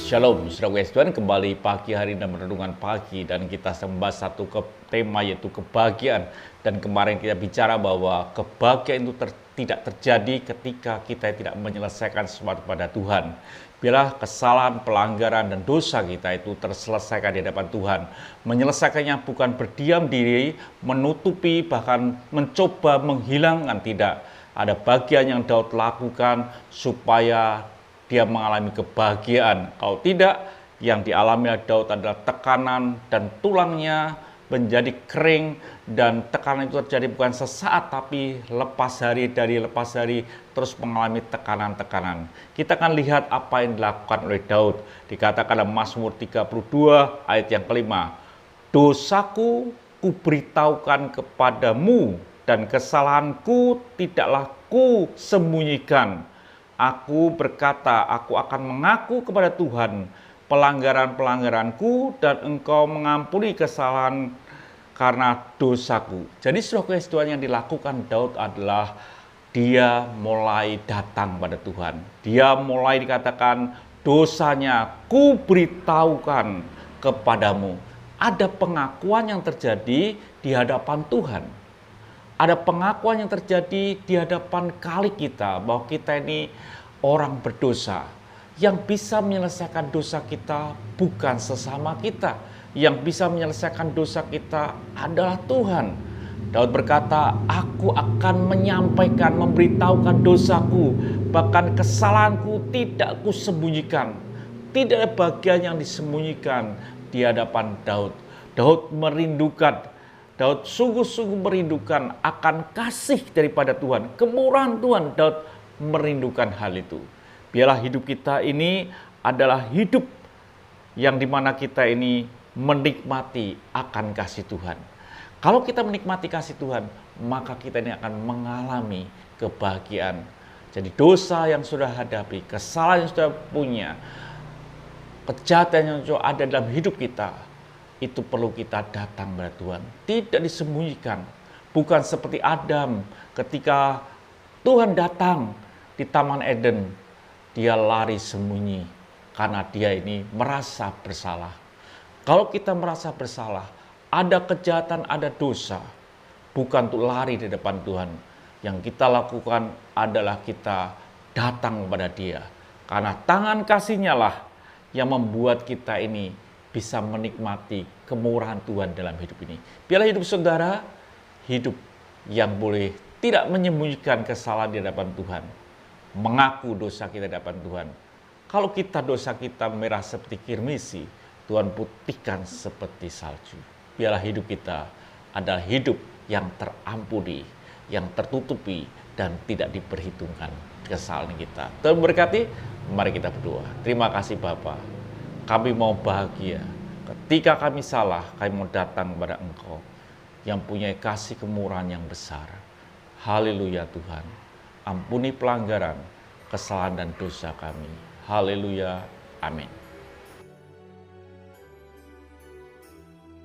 Shalom, saudara Tuhan, kembali pagi hari dan renungan pagi, dan kita membahas satu tema, yaitu kebahagiaan. Dan kemarin kita bicara bahwa kebahagiaan itu tidak terjadi ketika kita tidak menyelesaikan sesuatu pada Tuhan. Biarlah kesalahan, pelanggaran, dan dosa kita itu terselesaikan di hadapan Tuhan. Menyelesaikannya bukan berdiam diri, menutupi, bahkan mencoba menghilangkan, tidak. Ada bagian yang Daud lakukan supaya dia mengalami kebahagiaan. Kalau tidak, yang dialami oleh Daud adalah tekanan dan tulangnya menjadi kering, dan tekanan itu terjadi bukan sesaat tapi lepas hari dari lepas hari, terus mengalami tekanan-tekanan. Kita akan lihat apa yang dilakukan oleh Daud. Dikatakan dalam Mazmur 32 ayat yang kelima, "Dosaku kuberitahukan kepadamu, dan kesalahanku tidaklah ku sembunyikan. Aku berkata, aku akan mengaku kepada Tuhan pelanggaran-pelanggaranku, dan Engkau mengampuni kesalahan karena dosaku." Jadi saudara Tuhan, yang dilakukan Daud adalah dia mulai datang pada Tuhan. Dia mulai dikatakan, dosanya ku beritahukan kepadamu. Ada pengakuan yang terjadi di hadapan Tuhan. Ada pengakuan yang terjadi di hadapan kali kita, bahwa kita ini orang berdosa. Yang bisa menyelesaikan dosa kita bukan sesama kita. Yang bisa menyelesaikan dosa kita adalah Tuhan. Daud berkata, aku akan menyampaikan, memberitahukan dosaku, bahkan kesalahanku tidak kusembunyikan. Tidak ada bagian yang disembunyikan di hadapan Daud. Daud merindukan, Daud sungguh-sungguh merindukan akan kasih daripada Tuhan, kemurahan Tuhan. Daud merindukan hal itu. Biarlah hidup kita ini adalah hidup yang dimana kita ini menikmati akan kasih Tuhan. Kalau kita menikmati kasih Tuhan, maka kita ini akan mengalami kebahagiaan. Jadi dosa yang sudah hadapi, kesalahan yang sudah punya, kejahatan yang sudah ada dalam hidup kita, itu perlu kita datang pada Tuhan. Tidak disembunyikan. Bukan seperti Adam ketika Tuhan datang di Taman Eden, dia lari sembunyi karena dia ini merasa bersalah. Kalau kita merasa bersalah, ada kejahatan, ada dosa, bukan untuk lari di depan Tuhan. Yang kita lakukan adalah kita datang kepada Dia. Karena tangan kasih-Nya lah yang membuat kita ini bisa menikmati kemurahan Tuhan dalam hidup ini. Biarlah hidup saudara, hidup yang boleh tidak menyembunyikan kesalahan di hadapan Tuhan. Mengaku dosa kita di hadapan Tuhan. Kalau kita dosa kita merah seperti kirmisi, Tuhan putihkan seperti salju. Biarlah hidup kita adalah hidup yang terampuni, yang tertutupi, dan tidak diperhitungkan kesalahan kita. Tuhan berkati, mari kita berdoa. Terima kasih Bapa. Kami mau bahagia. Ketika kami salah, kami mau datang kepada Engkau yang punya kasih kemurahan yang besar. Haleluya Tuhan. Ampuni pelanggaran, kesalahan dan dosa kami. Haleluya. Amin.